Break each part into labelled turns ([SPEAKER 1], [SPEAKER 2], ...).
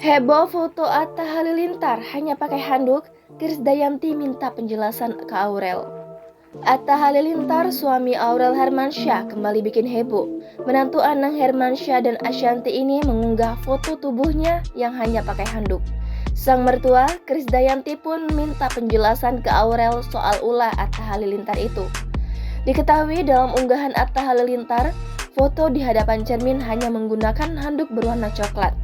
[SPEAKER 1] Heboh foto Atta Halilintar hanya pakai handuk, Krisdayanti minta penjelasan ke Aurel. Atta Halilintar, suami Aurel Hermansyah, kembali bikin heboh. Menantu Anang Hermansyah dan Ashanty ini mengunggah foto tubuhnya yang hanya pakai handuk. Sang mertua, Krisdayanti pun minta penjelasan ke Aurel soal ulah Atta Halilintar itu. Diketahui dalam unggahan Atta Halilintar, foto di hadapan cermin hanya menggunakan handuk berwarna coklat.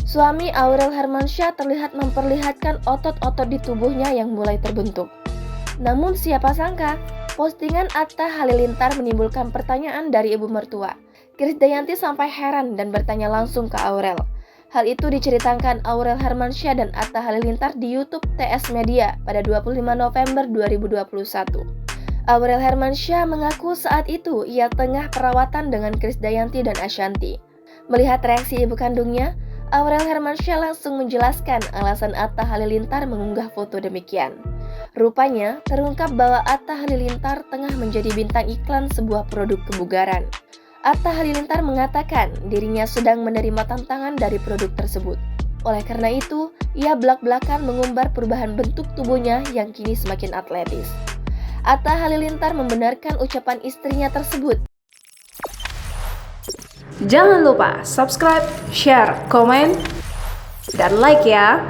[SPEAKER 1] Suami Aurel Hermansyah terlihat memperlihatkan otot-otot di tubuhnya yang mulai terbentuk. Namun siapa sangka, postingan Atta Halilintar menimbulkan pertanyaan dari ibu mertua. Krisdayanti sampai heran dan bertanya langsung ke Aurel. Hal itu diceritakan Aurel Hermansyah dan Atta Halilintar di YouTube TS Media pada 25 November 2021. Aurel Hermansyah mengaku saat itu ia tengah perawatan dengan Krisdayanti dan Ashanty. Melihat reaksi ibu kandungnya, Aurel Hermansyah langsung menjelaskan alasan Atta Halilintar mengunggah foto demikian. Rupanya, terungkap bahwa Atta Halilintar tengah menjadi bintang iklan sebuah produk kebugaran. Atta Halilintar mengatakan dirinya sedang menerima tantangan dari produk tersebut. Oleh karena itu, ia belak-belakan mengumbar perubahan bentuk tubuhnya yang kini semakin atletis. Atta Halilintar membenarkan ucapan istrinya tersebut.
[SPEAKER 2] Jangan lupa subscribe, share, komen, dan like ya!